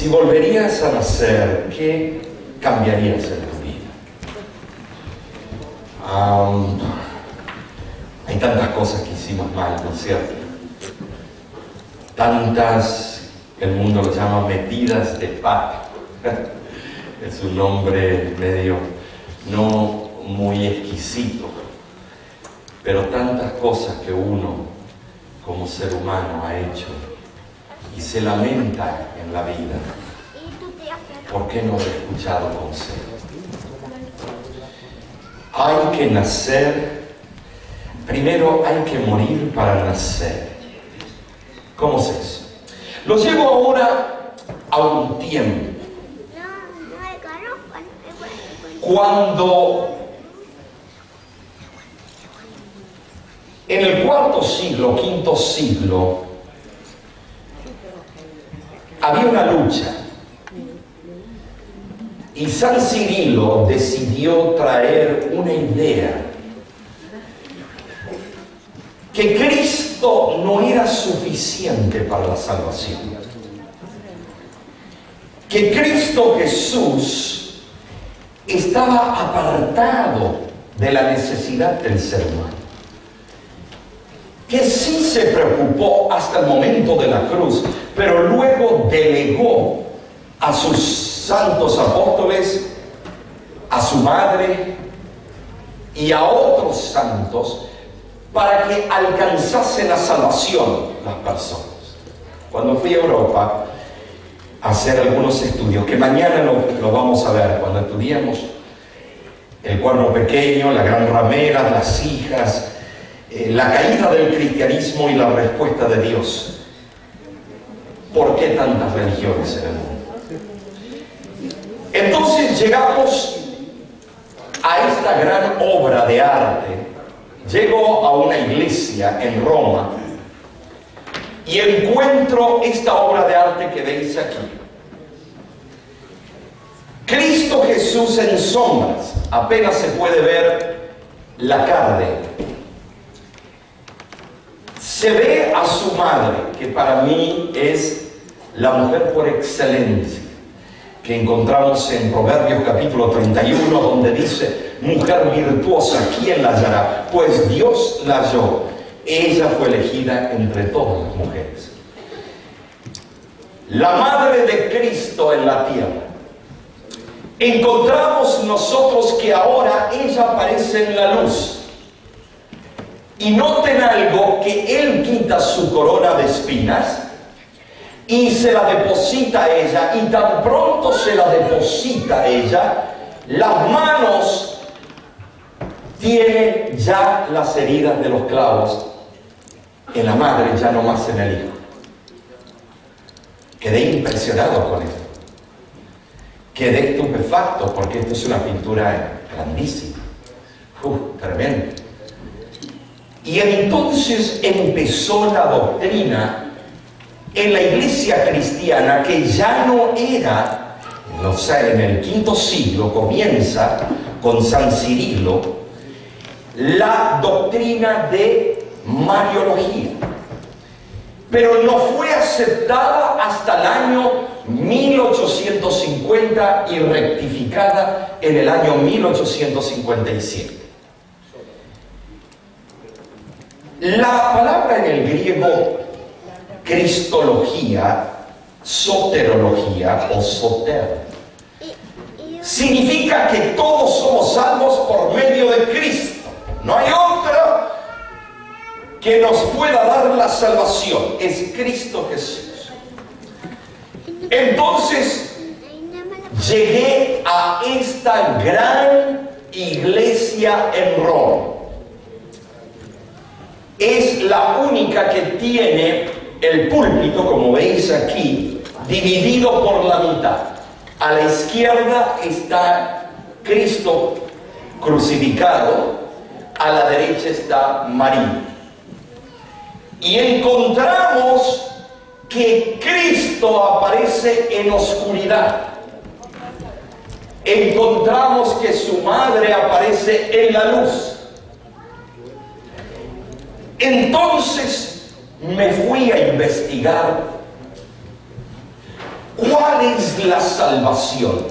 Si volverías a nacer, ¿qué cambiarías en tu vida? Hay tantas cosas que hicimos mal, ¿no es cierto? Tantas, el mundo lo llama metidas de pata. Es un nombre medio no muy exquisito, pero tantas cosas que uno como ser humano ha hecho y se lamenta en la vida. ¿Por qué no he escuchado consejos? Hay que nacer, primero hay que morir para nacer. ¿Cómo es eso? Lo llevo ahora a un tiempo cuando en el cuarto siglo, quinto siglo, había una lucha y San Cirilo decidió traer una idea: que Cristo no era suficiente para la salvación, que Cristo Jesús estaba apartado de la necesidad del ser humano, que sí se preocupó hasta el momento de la cruz, pero luego delegó a sus santos apóstoles, a su madre y a otros santos para que alcanzasen la salvación las personas. Cuando fui a Europa a hacer algunos estudios, que mañana lo vamos a ver, cuando estudiamos el cuerno pequeño, la gran ramera, las hijas, la caída del cristianismo y la respuesta de Dios. ¿Por qué tantas religiones en el mundo? Entonces llegamos a esta gran obra de arte. Llego a una iglesia en Roma y encuentro esta obra de arte que veis aquí. Cristo Jesús en sombras, apenas se puede ver la carne. Se ve a su madre, que para mí es la mujer por excelencia, que encontramos en Proverbios capítulo 31, donde dice: mujer virtuosa, ¿quién la hallará? Pues Dios la halló. Ella fue elegida entre todas las mujeres. La madre de Cristo en la tierra. Encontramos nosotros que ahora ella aparece en la luz. Y noten algo, que Él quita su corona de espinas y se la deposita a ella, y tan pronto se la deposita a ella, las manos tienen ya las heridas de los clavos en la madre, ya no más en el hijo. Quedé impresionado con esto. Quedé estupefacto, porque esto es una pintura grandísima. Tremendo. Y entonces empezó la doctrina en la iglesia cristiana, que ya no era, no sé, en el quinto siglo comienza con San Cirilo, la doctrina de Mariología. Pero no fue aceptada hasta el año 1850 y rectificada en el año 1857. La palabra en el griego cristología, soterología o soter, significa que todos somos salvos por medio de Cristo. No hay otra que nos pueda dar la salvación, es Cristo Jesús. Entonces llegué a esta gran iglesia en Roma. Es la única que tiene el púlpito, como veis aquí, dividido por la mitad. A la izquierda está Cristo crucificado, a la derecha está María. Y encontramos que Cristo aparece en oscuridad. Encontramos que su madre aparece en la luz. Entonces me fui a investigar ¿Cuál es la salvación?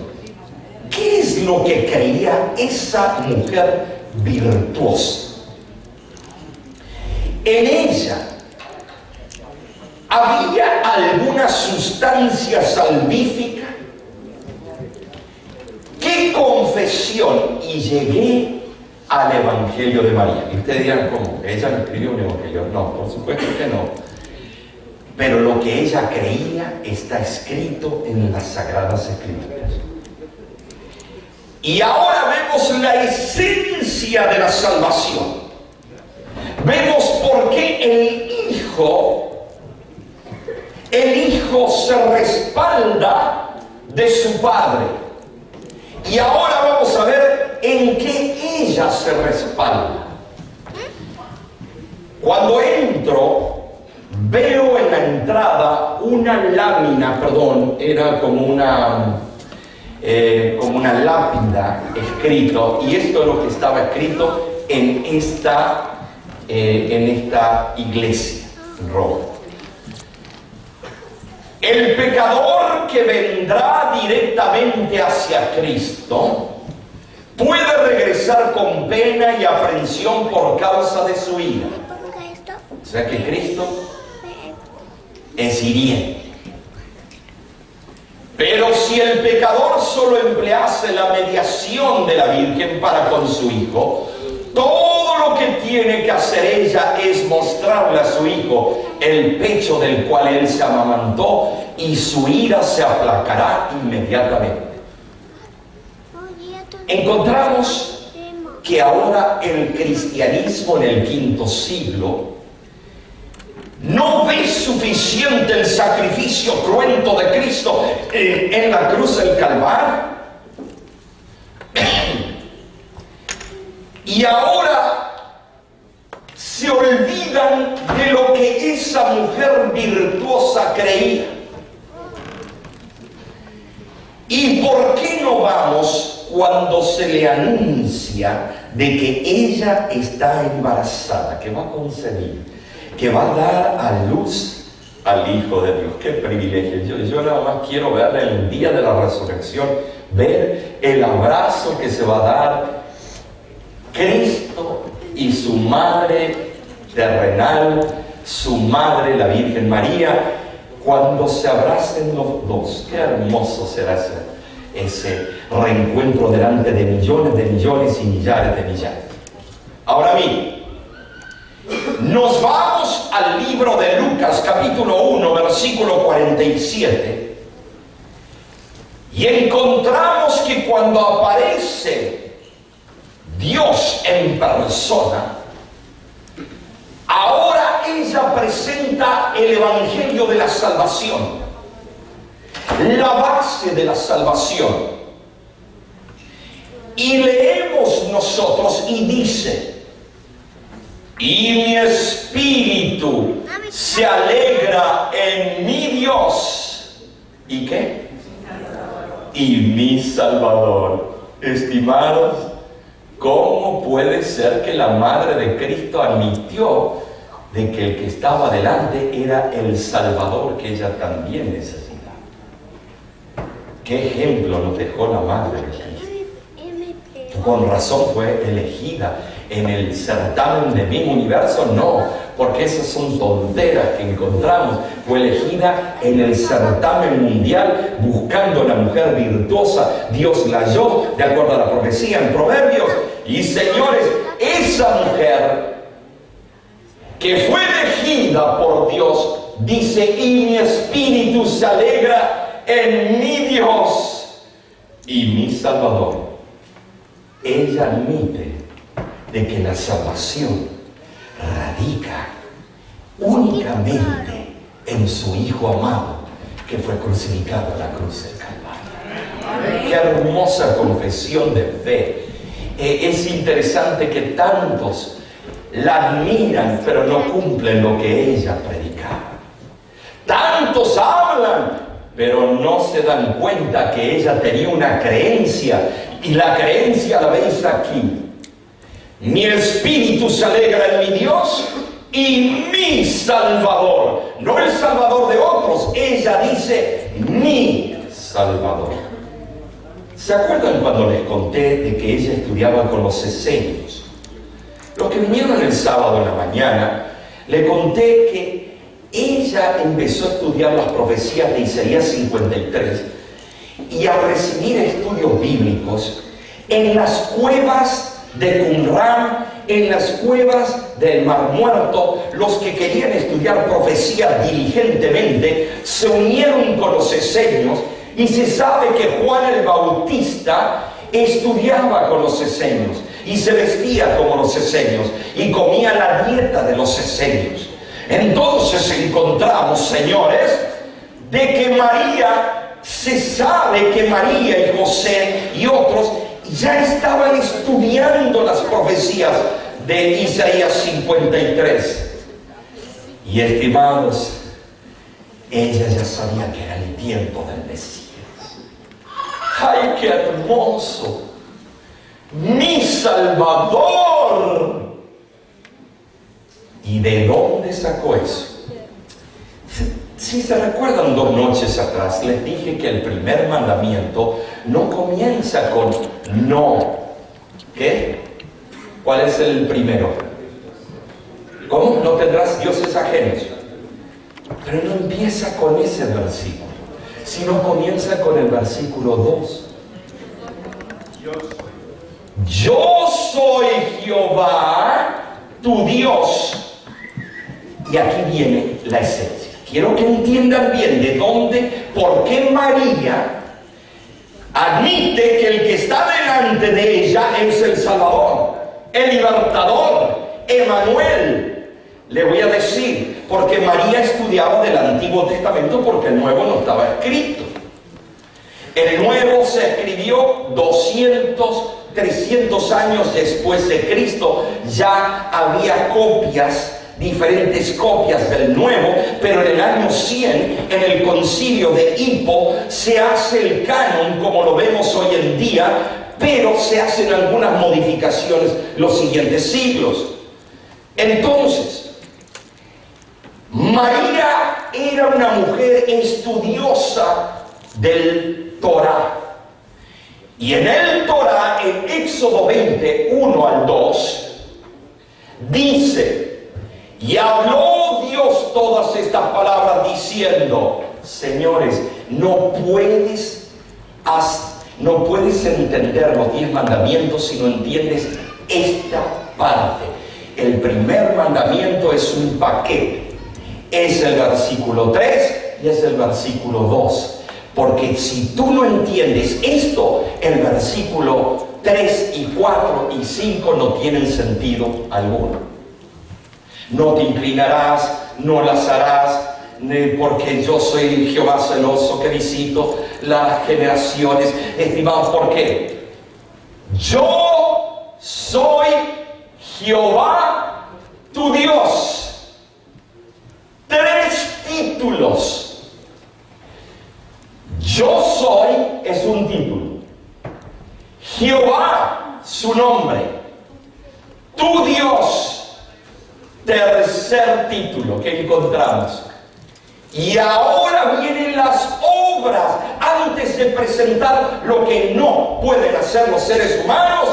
¿Qué es lo que creía esa mujer virtuosa? En ella había alguna sustancia salvífica. ¿Qué confesión? Y llegué al Evangelio de María. Y ustedes dirán, ¿cómo? ¿Ella no escribió un Evangelio? No, por supuesto que no. Pero lo que ella creía está escrito en las Sagradas Escrituras. Y ahora vemos la esencia de la salvación. Vemos por qué el Hijo se respalda de su Padre. Y ahora vamos a ver en qué ella se respalda. Cuando entro, veo en la entrada una lámina, era como una lápida escrito, y esto es lo que estaba escrito en esta iglesia en Roma. El pecador que vendrá directamente hacia Cristo puede regresar con pena y aprensión por causa de su ira. O sea que Cristo es hiriente. Pero si el pecador solo emplease la mediación de la Virgen para con su Hijo, todo lo que tiene que hacer ella es mostrarle a su Hijo el pecho del cual él se amamantó, y su ira se aplacará inmediatamente. Encontramos que ahora el cristianismo en el V siglo no ve suficiente el sacrificio cruento de Cristo en la cruz del Calvario. Y ahora se olvidan de lo que esa mujer virtuosa creía. ¿Y por qué no vamos cuando se le anuncia de que ella está embarazada, que va a concebir, que va a dar a luz al Hijo de Dios? ¡Qué privilegio! Yo nada más quiero ver el día de la resurrección, ver el abrazo que se va a dar Cristo y su madre terrenal, su madre, la Virgen María, cuando se abracen los dos. Qué hermoso será ese reencuentro delante de millones y millares de millares. Ahora bien, nos vamos al libro de Lucas, capítulo 1, versículo 47, y encontramos que cuando aparece Dios en persona, ahora ella presenta el Evangelio de la salvación, la base de la salvación. Y leemos nosotros y dice: y mi espíritu se alegra en mi Dios. ¿Y qué? Y mi Salvador. Estimados, ¿cómo puede ser que la madre de Cristo admitió de que el que estaba delante era el Salvador que ella también necesitaba? ¿Qué ejemplo nos dejó la madre de Cristo? Con razón fue elegida en el certamen de Miss Universo. No, porque esas son tonteras que encontramos. Fue elegida en el certamen mundial buscando una mujer virtuosa. Dios la halló de acuerdo a la profecía en Proverbios. Y señores, esa mujer que fue elegida por Dios, dice: y mi espíritu se alegra en mi Dios y mi Salvador. Ella admite de que la salvación radica únicamente en su Hijo amado, que fue crucificado en la cruz del Calvario. ¡Qué hermosa confesión de fe! Es interesante que tantos la admiran, pero no cumplen lo que ella predicaba. Tantos hablan, pero no se dan cuenta que ella tenía una creencia, y la creencia la veis aquí: mi espíritu se alegra en mi Dios y mi Salvador. No el Salvador de otros, ella dice mi Salvador. ¿Se acuerdan cuando les conté de que ella estudiaba con los esenios? Los que vinieron el sábado en la mañana, le conté que ella empezó a estudiar las profecías de Isaías 53 y a recibir estudios bíblicos en las cuevas de Qumran, en las cuevas del Mar Muerto. Los que querían estudiar profecía diligentemente se unieron con los esenios, y se sabe que Juan el Bautista estudiaba con los esenios y se vestía como los esenios y comía la dieta de los esenios. Entonces encontramos, señores, de que María, se sabe que María y José y otros ya estaban estudiando las profecías de Isaías 53. Y estimados, ella ya sabía que era el tiempo del Mesías. ¡Ay, qué hermoso! ¡Mi Salvador! ¿Y de dónde sacó eso? Si se recuerdan 2 noches atrás, les dije que el primer mandamiento no comienza con no. ¿Qué? ¿Cuál es el primero? ¿Cómo? No tendrás dioses ajenos. Pero no empieza con ese versículo, sino comienza con el versículo 2. Yo soy Jehová, tu Dios. Y aquí viene la esencia. Quiero que entiendan bien de dónde, por qué María admite que el que está delante de ella es el Salvador, el libertador, Emmanuel. Le voy a decir, porque María estudiaba del Antiguo Testamento porque el Nuevo no estaba escrito. El Nuevo se escribió 300 años después de Cristo. Ya había copias, diferentes copias del Nuevo, pero en el año 100, en el concilio de Hippo, se hace el canon como lo vemos hoy en día, pero se hacen algunas modificaciones los siguientes siglos. Entonces, María era una mujer estudiosa del Torá. Y en el Torá, en Éxodo 20, 1 al 2, dice: y habló Dios todas estas palabras diciendo, señores, no puedes entender los 10 mandamientos si no entiendes esta parte. El primer mandamiento es un paquete. Es el versículo 3 y es el versículo 2. Porque si tú no entiendes esto, el versículo 3 y 4 y 5 no tienen sentido alguno. No te inclinarás, no las harás, porque yo soy Jehová celoso que visito las generaciones. Estimados, ¿por qué? Yo soy Jehová tu Dios. 3 títulos. Yo soy es un título. Jehová, su nombre. Tu Dios, tercer título que encontramos. Y ahora vienen las obras. Antes de presentar lo que no pueden hacer los seres humanos,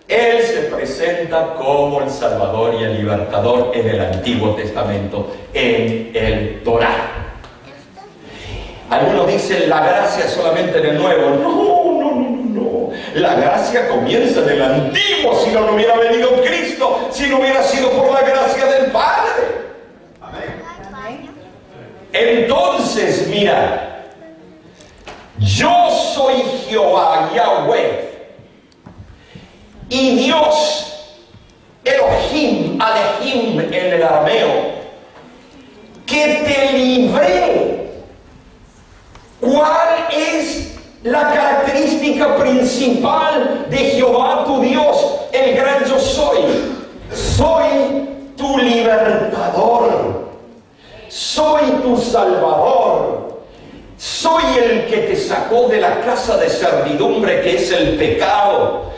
Él se presenta como el Salvador y el Libertador en el Antiguo Testamento, en el Torá. Algunos dicen la gracia solamente en el Nuevo. No. La gracia comienza en el Antiguo. Si no hubiera venido Cristo, si no hubiera sido por la gracia del Padre. Amén. Entonces, mira, yo soy Jehová, Yahweh. Y Dios, Elohim, Alehim en el arameo, que te libré. ¿Cuál es la característica principal de Jehová tu Dios, el gran yo soy? Soy tu libertador, soy tu salvador, soy el que te sacó de la casa de servidumbre que es el pecado.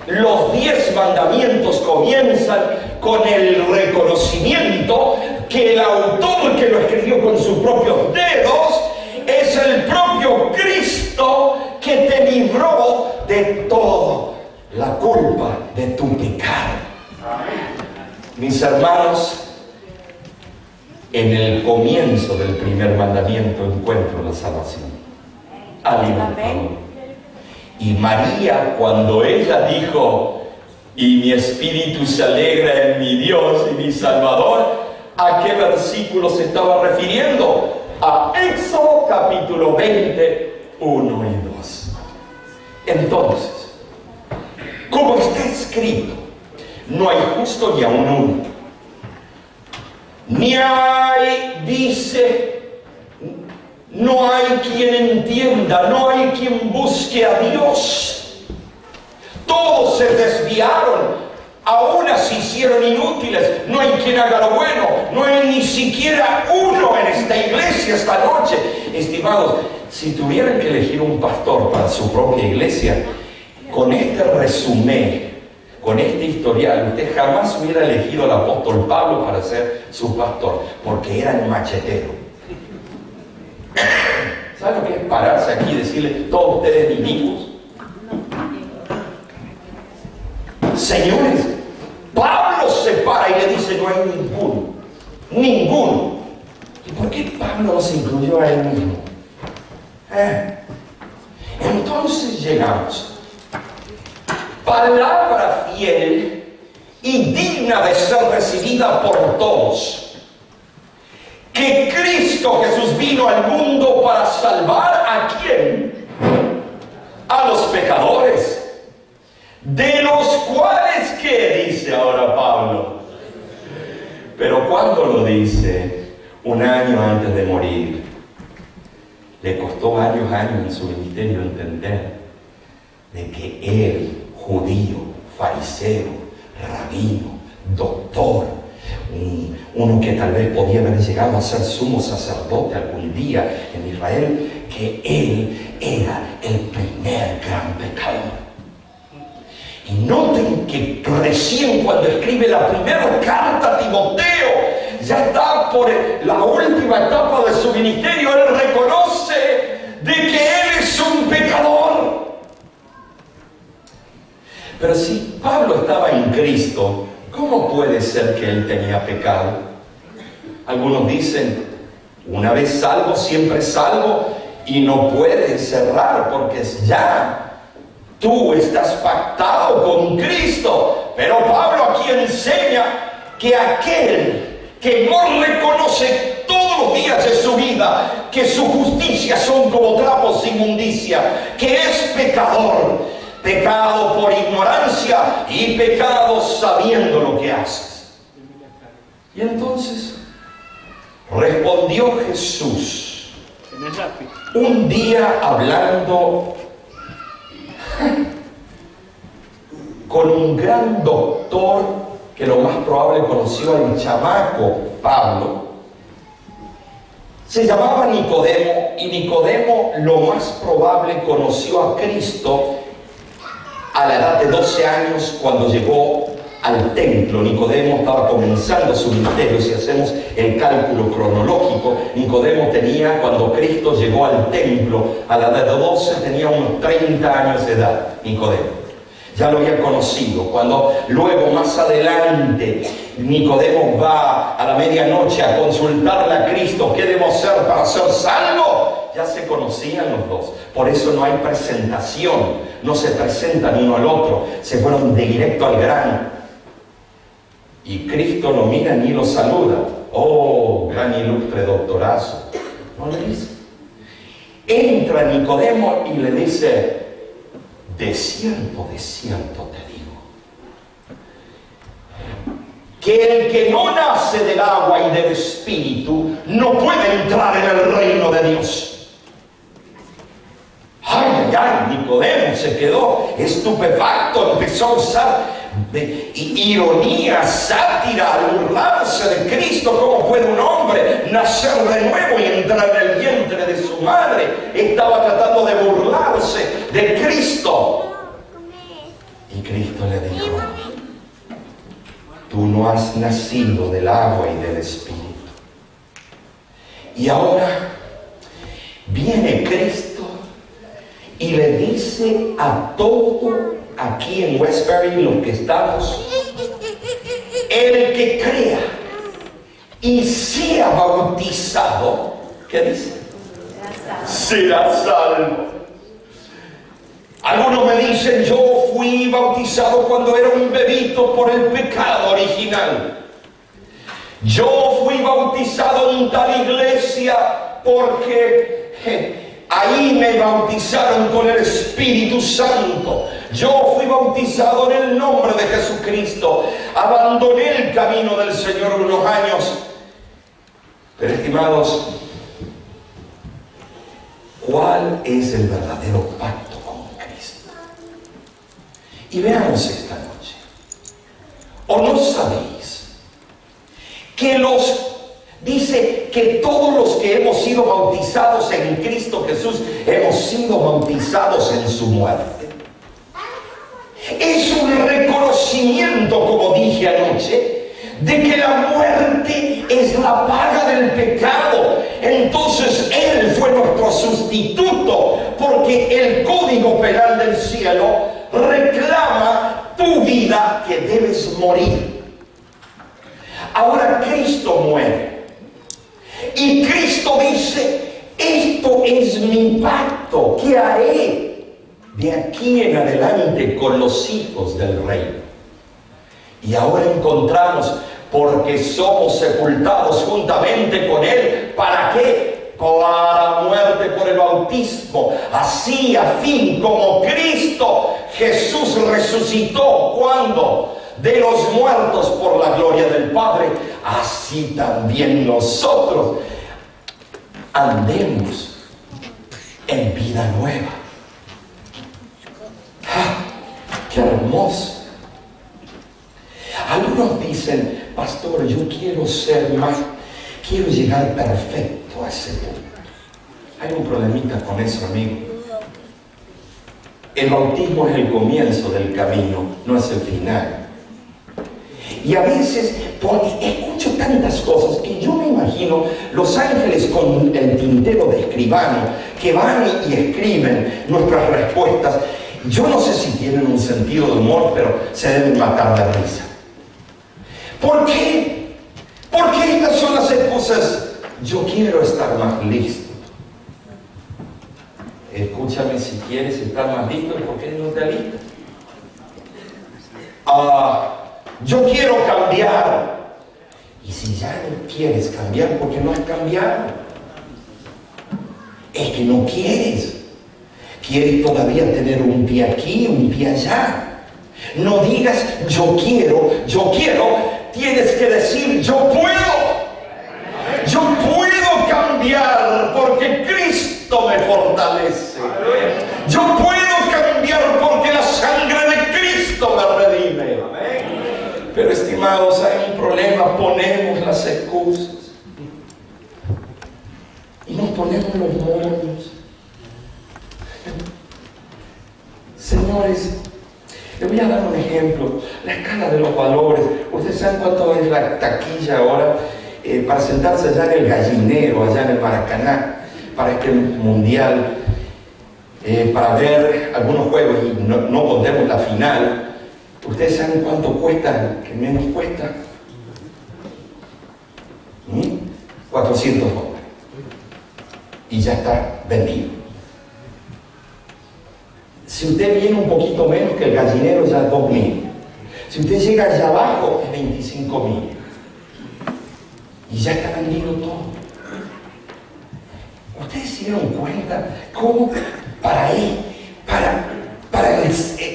Los 10 mandamientos comienzan con el reconocimiento que el autor que lo escribió con sus propios dedos es el propio Cristo que te libró de toda la culpa de tu pecado. Mis hermanos, en el comienzo del primer mandamiento encuentro la salvación. Amén. Y María, cuando ella dijo, y mi espíritu se alegra en mi Dios y mi Salvador, ¿a qué versículo se estaba refiriendo? A Éxodo capítulo 20, 1 y 2. Entonces, como está escrito, no hay justo ni aun uno. Ni hay, dice, no hay quien entienda, no hay quien busque a Dios. Todos se desviaron, aún se hicieron inútiles. No hay quien haga lo bueno, no hay ni siquiera uno en esta iglesia esta noche. Estimados, si tuvieran que elegir un pastor para su propia iglesia, con este resumen, con este historial, usted jamás hubiera elegido al apóstol Pablo para ser su pastor, porque era el machetero. ¿Sabe lo que es pararse aquí y decirle, todos ustedes inicuos? Señores, Pablo se para y le dice, no hay ninguno, ninguno. ¿Y por qué Pablo no se incluyó a él mismo? Entonces llegamos. Palabra fiel y digna de ser recibida por todos. Que Cristo Jesús vino al mundo para salvar ¿a quién? A los pecadores. De los cuales, ¿qué dice ahora Pablo? Pero ¿cuándo lo dice? Un año antes de morir. Le costó varios años en su ministerio entender de que él, judío, fariseo, rabino, doctor, uno que tal vez podía haber llegado a ser sumo sacerdote algún día en Israel, que él era el primer gran pecador. Y noten que recién cuando escribe la primera carta a Timoteo, ya está por la última etapa de su ministerio, él reconoce de que él es un pecador. Pero si Pablo estaba en Cristo, ¿cómo puede ser que él tenía pecado? Algunos dicen, una vez salvo, siempre salvo, y no puede cerrar porque ya tú estás pactado con Cristo. Pero Pablo aquí enseña que aquel que no reconoce todos los días de su vida que su justicia son como trapos de inmundicia, que es pecador, pecado por ignorancia y pecado sabiendo lo que haces. Y entonces respondió Jesús un día hablando con un gran doctor que lo más probable conoció al chamaco Pablo. Se llamaba Nicodemo, y Nicodemo lo más probable conoció a Cristo a la edad de 12 años cuando llegó al templo. Nicodemo estaba comenzando su ministerio. Si hacemos el cálculo cronológico, Nicodemo tenía, cuando Cristo llegó al templo a la edad de 12, tenía unos 30 años de edad. Nicodemo ya lo había conocido. Cuando luego más adelante Nicodemo va a la medianoche a consultarle a Cristo qué debo hacer para ser salvo, ya se conocían los dos. Por eso no hay presentación, no se presentan uno al otro, se fueron de directo al grano. Y Cristo lo mira ni lo saluda. Oh, gran ilustre doctorazo. No le dice. Entra Nicodemo y le dice, de cierto te digo, que el que no nace del agua y del espíritu no puede entrar en el reino de Dios. Ay, Nicodemo se quedó estupefacto, empezó a usar ironía, sátira, al burlarse de Cristo. ¿Cómo puede un hombre nacer de nuevo y entrar en el vientre de su madre? Estaba tratando de burlarse de Cristo. Y Cristo le dijo, tú no has nacido del agua y del Espíritu. Y ahora viene Cristo y le dice a todo aquí en Westbury, los que estamos, el que crea y sea bautizado, ¿qué dice? Será salvo. Algunos me dicen, yo fui bautizado cuando era un bebito por el pecado original. Yo fui bautizado en tal iglesia porque ahí me bautizaron con el Espíritu Santo. Yo fui bautizado en el nombre de Jesucristo. Abandoné el camino del Señor unos años. Pero estimados, ¿cuál es el verdadero pacto con Cristo? Y veamos esta noche. ¿O no sabéis que dice que todos los que hemos sido bautizados en Cristo Jesús hemos sido bautizados en su muerte? Es un reconocimiento, como dije anoche, de que la muerte es la paga del pecado. Entonces Él fue nuestro sustituto, porque el código penal del cielo reclama tu vida, que debes morir. Ahora Cristo muere y Cristo dice, esto es mi pacto que haré de aquí en adelante con los hijos del reino. Y ahora encontramos, porque somos sepultados juntamente con Él. ¿Para qué? Para muerte por el bautismo. Así, a fin como Cristo Jesús resucitó, ¿cuándo? De los muertos por la gloria del Padre, así también nosotros andemos en vida nueva. ¡Ah, qué hermoso! Algunos dicen, pastor, yo quiero ser más, quiero llegar perfecto a ese punto. Hay un problemita con eso, amigo. El bautismo es el comienzo del camino, no es el final. Y a veces escucho tantas cosas que yo me imagino los ángeles con el tintero de escribano que van y escriben nuestras respuestas. Yo no sé si tienen un sentido de humor, pero se deben matar de risa. ¿Por qué? Porque estas son las excusas. Yo quiero estar más listo. Escúchame, si quieres estar más listo, ¿por qué no te alistas? Yo quiero cambiar. Y si ya no quieres cambiar, ¿por qué no has cambiado? Es que no quieres. Quieres todavía tener un pie aquí, un pie allá. No digas yo quiero. Tienes que decir yo puedo. Yo puedo cambiar porque Cristo me fortalece. Yo puedo cambiar porque la sangre de Cristo me redime. Pero estimados, hay un problema. Ponemos las excusas y nos ponemos los moños. Señores, les voy a dar un ejemplo. La escala de los valores. Ustedes saben cuánto es la taquilla ahora para sentarse allá en el Gallinero, allá en el Maracaná, para este mundial, para ver algunos juegos, y no contemos la final. ¿Ustedes saben cuánto cuesta, que menos cuesta? $400. Y ya está vendido. Si usted viene un poquito menos que el Gallinero, ya es 2.000. Si usted llega allá abajo, es 25.000. Y ya está vendido todo. ¿Ustedes se dieron cuenta cómo para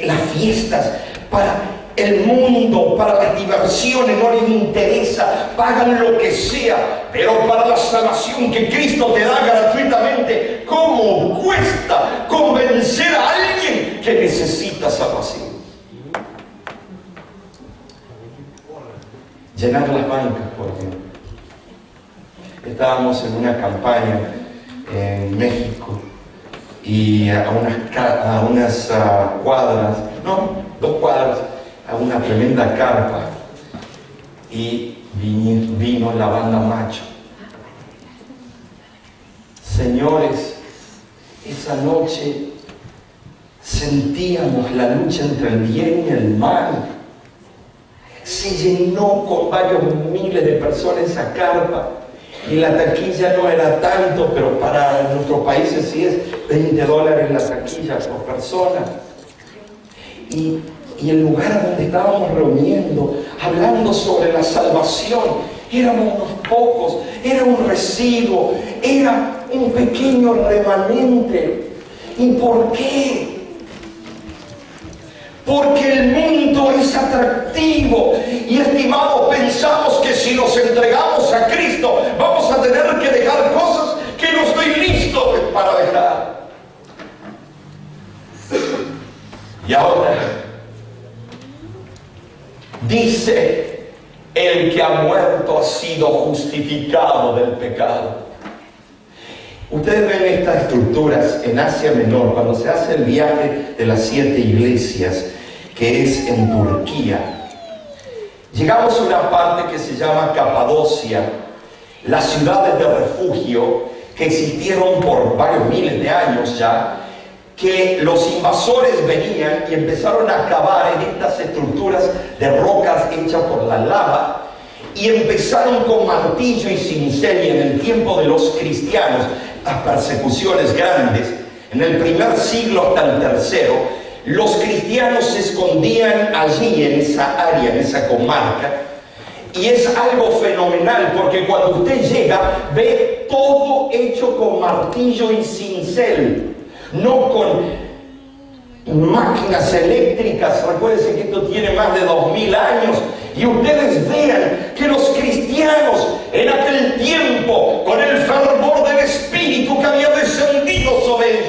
las fiestas, para el mundo, para las diversiones, no les interesa, pagan lo que sea, pero para la salvación que Cristo te da gratuitamente, ¿cómo cuesta convencer a alguien que necesita salvación? Llenar las bancas, por ejemplo. Estábamos en una campaña en México y a unas cuadras, no, 2 cuadras, a una tremenda carpa, y vino la banda Macho. Señores, esa noche sentíamos la lucha entre el bien y el mal. Se llenó con varios miles de personas esa carpa y la taquilla no era tanto, pero para nuestros países sí es $20 la taquilla por persona. Y el lugar donde estábamos reuniendo, hablando sobre la salvación, éramos unos pocos, era un residuo, era un pequeño remanente. ¿Y por qué? Porque el mundo es atractivo y, estimados, pensamos que si nos entregamos a Cristo vamos a tener que dejar cosas que no estoy listo para dejar. Y ahora dice: el que ha muerto ha sido justificado del pecado. Ustedes ven estas estructuras en Asia Menor, cuando se hace el viaje de las 7 iglesias, que es en Turquía. Llegamos a una parte que se llama Capadocia, las ciudades de refugio que existieron por varios miles de años ya, que los invasores venían y empezaron a cavar en estas estructuras de rocas hechas por la lava, y empezaron con martillo y cincel. Y en el tiempo de los cristianos, las persecuciones grandes, en el primer siglo hasta el tercero, los cristianos se escondían allí en esa área, en esa comarca. Y es algo fenomenal, porque cuando usted llega ve todo hecho con martillo y cincel, no con máquinas eléctricas. Recuérdense que esto tiene más de 2000 años. Y ustedes vean que los cristianos en aquel tiempo, con el fervor del Espíritu que había descendido sobre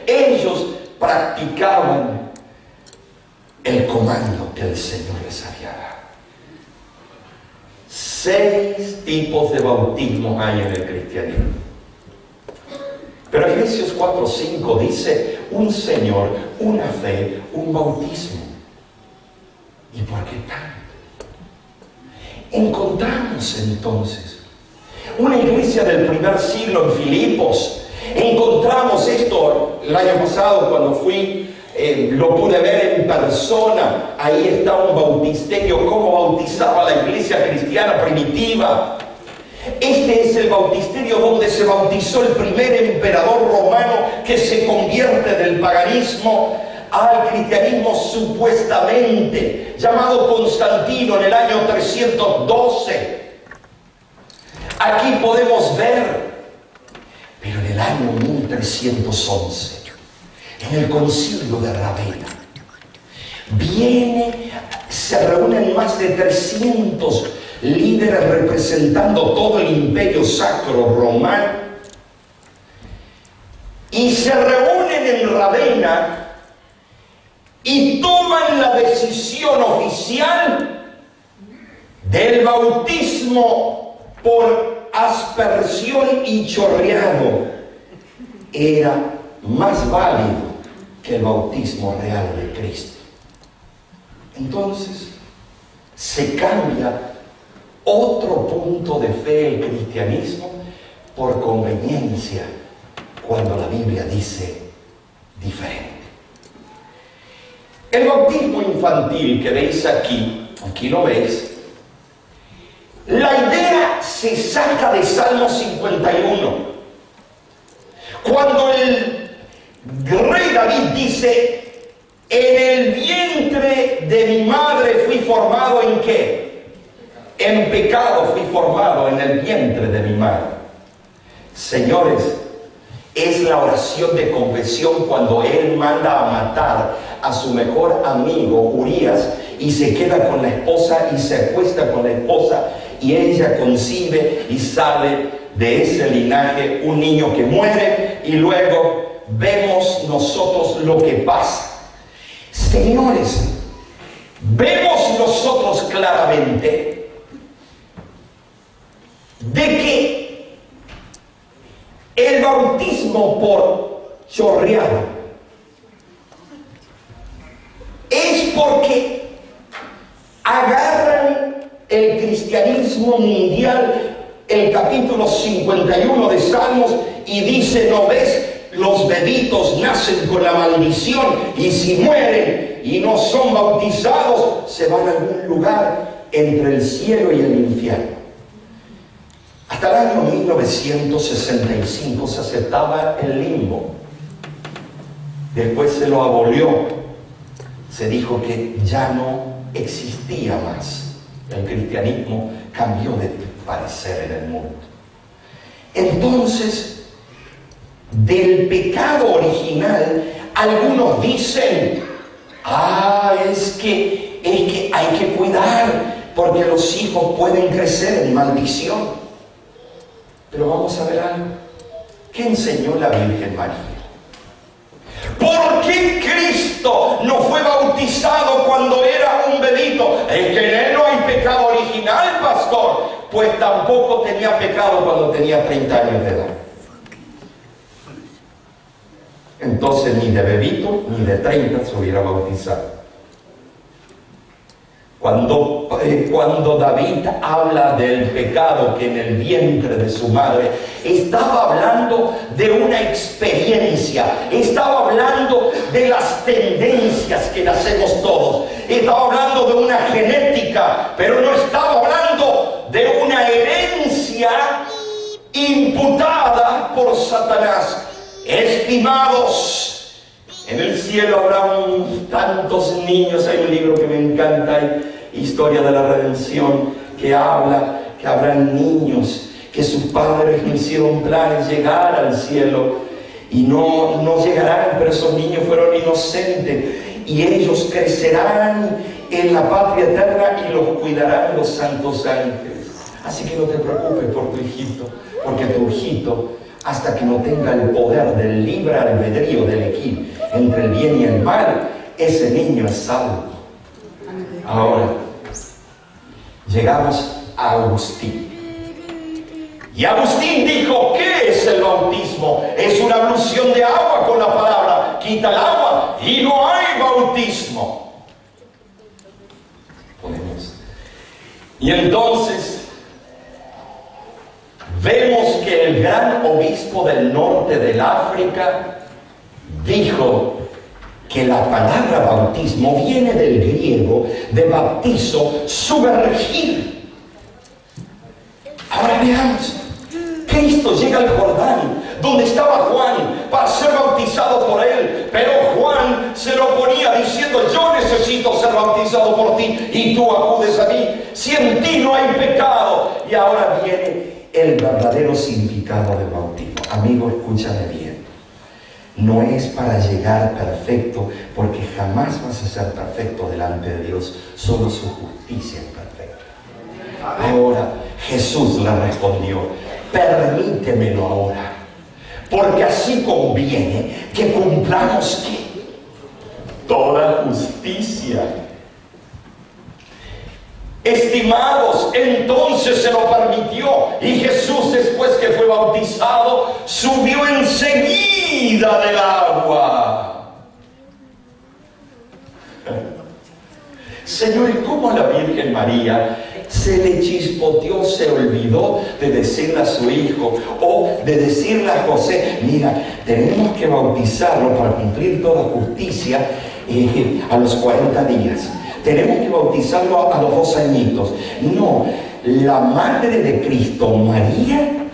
ellos practicaban el comando que el Señor les había dado. 6 tipos de bautismos hay en el cristianismo. Pero Efesios 4:5 dice: un Señor, una fe, un bautismo. ¿Y por qué tanto? Encontramos entonces una iglesia del primer siglo en Filipos. Encontramos esto el año pasado cuando fui, lo pude ver en persona. Ahí está un bautisterio, cómo bautizaba la iglesia cristiana primitiva. Este es el bautisterio donde se bautizó el primer emperador romano que se convierte del paganismo al cristianismo, supuestamente, llamado Constantino, en el año 312. Aquí podemos ver, pero en el año 1311, en el concilio de Ravenna, se reúnen más de 300 líderes representando todo el imperio sacro romano, y se reúnen en Ravenna y toman la decisión oficial del bautismo por aspersión y chorreado. Era más válido que el bautismo real de Cristo. Entonces se cambia otro punto de fe el cristianismo por conveniencia, cuando la Biblia dice diferente. El bautismo infantil que veis aquí lo veis, la idea se saca de Salmo 51. Cuando el rey David dice: en el vientre de mi madre fui formado, ¿en qué? En pecado fui formado en el vientre de mi madre. Señores, es la oración de confesión cuando él manda a matar a su mejor amigo Urías y se queda con la esposa y se acuesta con la esposa, y ella concibe y sale de ese linaje un niño que muere, y luego vemos nosotros lo que pasa. Señores, vemos nosotros claramente de que el bautismo por chorreado es porque agarran el cristianismo bautismo mundial, el capítulo 51 de Salmos, y dice: ¿no ves? Los bebitos nacen con la maldición, y si mueren y no son bautizados, se van a algún lugar entre el cielo y el infierno. Hasta el año 1965 se aceptaba el limbo. Después se lo abolió. Se dijo que ya no existía más. El cristianismo cambió de parecer en el mundo. Entonces, del pecado original, algunos dicen: es que hay que cuidar, porque los hijos pueden crecer en maldición. Pero vamos a ver algo. ¿Qué enseñó la Virgen María? ¿Por qué Cristo no fue bautizado cuando era un bebito? Es que en él no hay pecado original, pastor. Pues tampoco tenía pecado cuando tenía 30 años de edad. Entonces ni de bebito ni de 30 se hubiera bautizado. Cuando David habla del pecado que en el vientre de su madre, estaba hablando de una experiencia, estaba hablando de las tendencias que nacemos todos, estaba hablando de una genética, pero no estaba hablando de una herencia imputada por Satanás. Estimados, en el cielo habrá tantos niños. Hay un libro que me encanta, hay Historia de la Redención, que habla que habrán niños que sus padres no hicieron planes llegar al cielo y no llegarán, pero esos niños fueron inocentes y ellos crecerán en la patria eterna y los cuidarán los santos ángeles. Así que no te preocupes por tu hijito, porque tu hijito, hasta que no tenga el poder del libre albedrío de elegir entre el bien y el mal, ese niño es salvo. Ahora, llegamos a Agustín. Y Agustín dijo: ¿qué es el bautismo? Es una ablución de agua con la palabra. Quita el agua y no hay bautismo. Ponemos. Y entonces vemos que el gran obispo del norte del África dijo que la palabra bautismo viene del griego de bautizo, sumergir. Ahora veamos. Cristo llega al Jordán, donde estaba Juan, para ser bautizado por él, pero Juan se lo oponía diciendo: yo necesito ser bautizado por ti y tú acudes a mí, si en ti no hay pecado. Y ahora viene el verdadero significado del bautismo. Amigo, escúchame bien. No es para llegar perfecto, porque jamás vas a ser perfecto delante de Dios. Solo su justicia es perfecta. Ahora Jesús le respondió: permítemelo ahora, porque así conviene que cumplamos ¿qué? Toda justicia. Estimados, entonces se lo permitió, y Jesús, después que fue bautizado, subió enseguida del agua. Señor, ¿y cómo la Virgen María se le chispoteó, se olvidó de decirle a su hijo o de decirle a José: mira, tenemos que bautizarlo para cumplir toda justicia a los 40 días? Tenemos que bautizarlo a los 2 añitos. No, la madre de Cristo, María,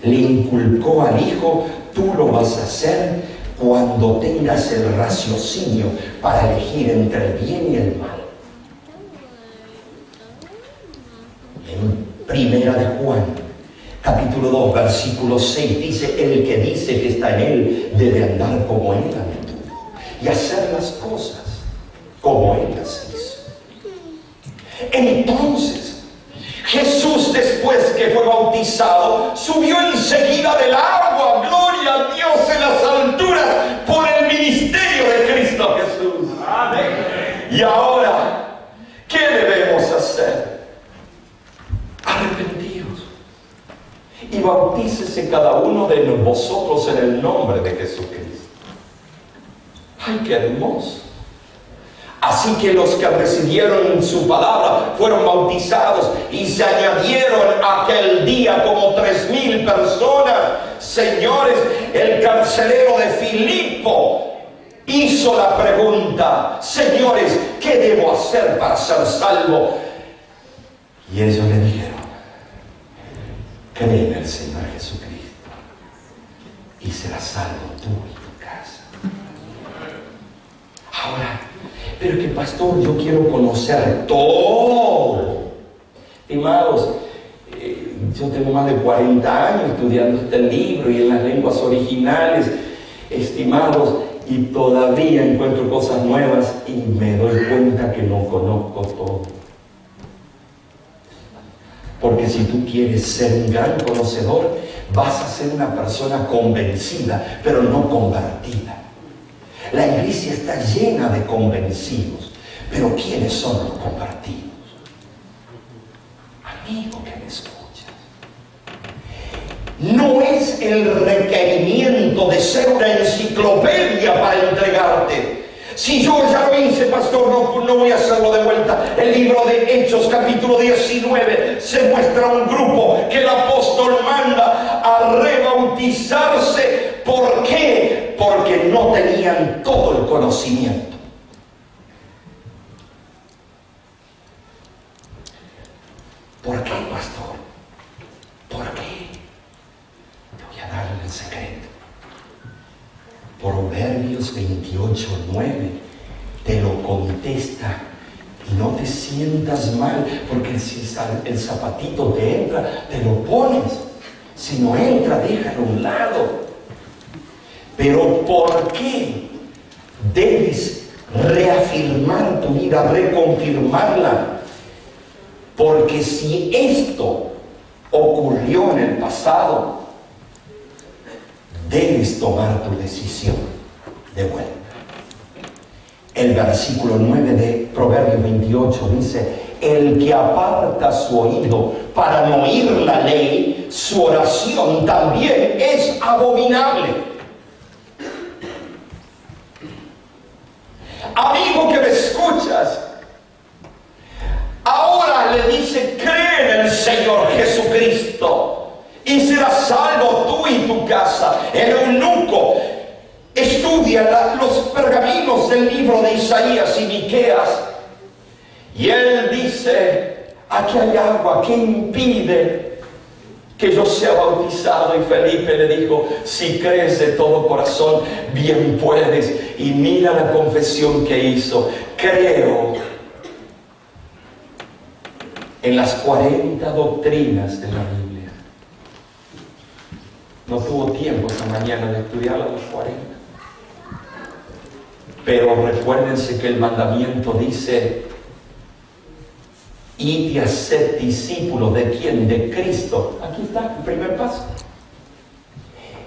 le inculcó al hijo: tú lo vas a hacer cuando tengas el raciocinio para elegir entre el bien y el mal. En Primera de Juan, capítulo 2, versículo 6, dice: el que dice que está en él debe andar como él anduvo y hacer las cosas como él las hizo. Entonces Jesús, después que fue bautizado, subió enseguida del agua. Gloria a Dios en las alturas por el ministerio de Cristo Jesús. Amén. Y ahora, ¿qué debemos hacer? Arrepentidos y bautícese cada uno de vosotros en el nombre de Jesucristo. ¡Ay, qué hermoso! Así que los que recibieron su palabra fueron bautizados y se añadieron aquel día como 3,000 personas. Señores, el carcelero de Filipo hizo la pregunta: señores, ¿qué debo hacer para ser salvo? Y ellos le dijeron: cree en el Señor Jesucristo y serás salvo tú y tu casa. Ahora, pero que pastor, yo quiero conocer todo. Estimados, yo tengo más de 40 años estudiando este libro y en las lenguas originales, estimados, y todavía encuentro cosas nuevas y me doy cuenta que no conozco todo. Porque si tú quieres ser un gran conocedor, vas a ser una persona convencida, pero no convertida. La iglesia está llena de convencidos, pero ¿quiénes son los convertidos? Amigo que me escuchas, no es el requerimiento de ser una enciclopedia para entregarte. Si yo ya lo hice, pastor, no voy a hacerlo de vuelta. El libro de Hechos, capítulo 19, se muestra un grupo que el apóstol manda a rebautizarse. ¿Por qué? Porque no tenían todo el conocimiento. ¿Por qué, pastor? ¿Por qué? Te voy a dar el secreto. Proverbios 28:9 te lo contesta. Y no te sientas mal, porque si el zapatito te entra, te lo pones. Si no entra, déjalo a un lado. Pero ¿por qué debes reafirmar tu vida, reconfirmarla? Porque si esto ocurrió en el pasado, debes tomar tu decisión de vuelta. El versículo 9 de Proverbios 28 dice: el que aparta su oído para no oír la ley, su oración también es abominable. Amigo que me escuchas, ahora le dice: cree en el Señor Jesucristo y serás salvo tú y tu casa. El eunuco estudia los pergaminos del libro de Isaías y Miqueas, y él dice: aquí hay agua, ¿qué impide que yo sea bautizado? Y Felipe le dijo: si crees de todo corazón, bien puedes. Y mira la confesión que hizo: creo en las 40 doctrinas de la Biblia. No tuvo tiempo esa mañana de estudiar las 40. Pero recuérdense que el mandamiento dice: id y haced discípulos. ¿De quién? De Cristo. Aquí está el primer paso.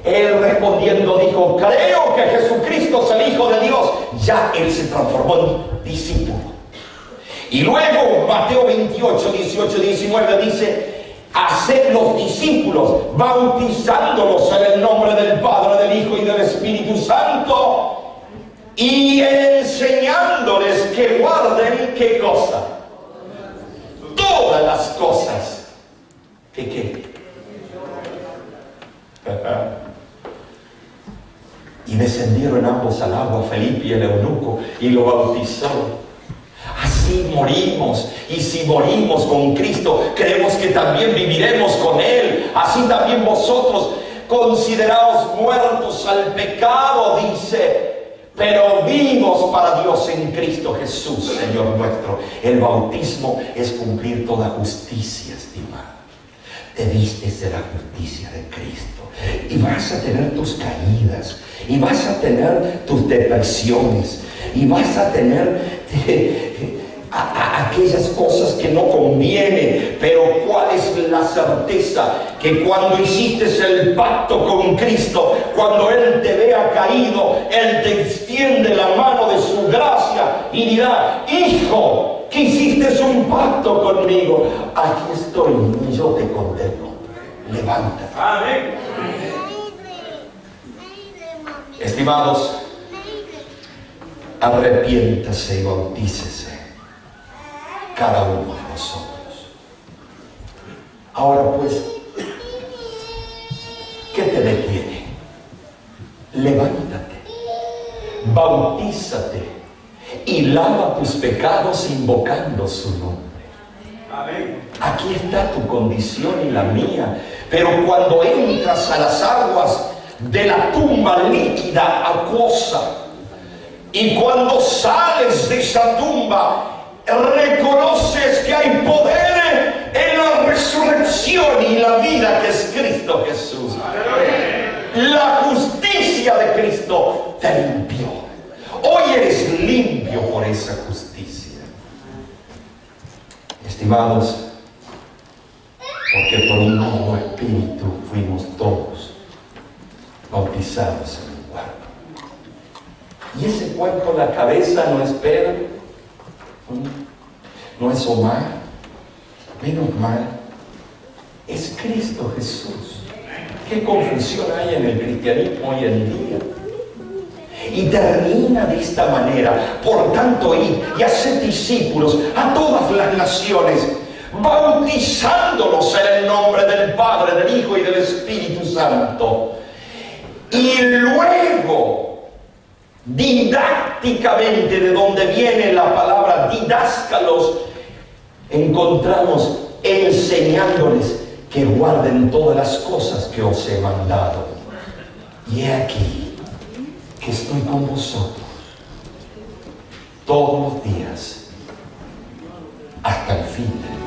Él respondiendo dijo: creo que Jesucristo es el Hijo de Dios. Ya él se transformó en discípulo. Y luego Mateo 28, 18, 19 dice: haced los discípulos, bautizándolos en el nombre del Padre, del Hijo y del Espíritu Santo, y enseñándoles que guarden, ¿qué cosa? Todas las cosas. ¿Qué? Y descendieron ambos al agua, Felipe y el eunuco, y lo bautizó. Así morimos, y si morimos con Cristo, creemos que también viviremos con Él. Así también vosotros, consideraos muertos al pecado, dice, pero vivos para Dios en Cristo Jesús, Señor nuestro. El bautismo es cumplir toda justicia, estimado. Te vistes de la justicia de Cristo, y vas a tener tus caídas, y vas a tener tus depresiones, y vas a tener aquellas cosas que no conviene. Pero ¿cuál es la certeza? Que cuando hiciste el pacto con Cristo, cuando Él te vea caído, Él te extiende la mano de su gracia y dirá: hijo, que hiciste un pacto conmigo, aquí estoy y yo te condeno, levántate. Amén. Estimados, arrepiéntase y bautícese cada uno de nosotros. Ahora pues, ¿qué te detiene? Levántate, bautízate y lava tus pecados invocando su nombre. Amén. Aquí está tu condición y la mía. Pero cuando entras a las aguas de la tumba líquida, acuosa, y cuando sales de esa tumba, reconoces que hay poder en la resurrección y la vida que es Cristo Jesús. La justicia de Cristo te limpió. Hoy eres limpio por esa justicia. Estimados, porque por un nuevo espíritu fuimos todos bautizados en un cuerpo. Y ese cuerpo, la cabeza, no es Pedro, no es Omar, menos mal, es Cristo Jesús. Qué confusión hay en el cristianismo hoy en día. Y termina de esta manera: por tanto, id y haced discípulos a todas las naciones, bautizándolos en el nombre del Padre, del Hijo y del Espíritu Santo. Y luego, didácticamente, de donde viene la palabra didáscalos, encontramos enseñándoles que guarden todas las cosas que os he mandado. Y he aquí que estoy con vosotros todos los días hasta el fin del mundo.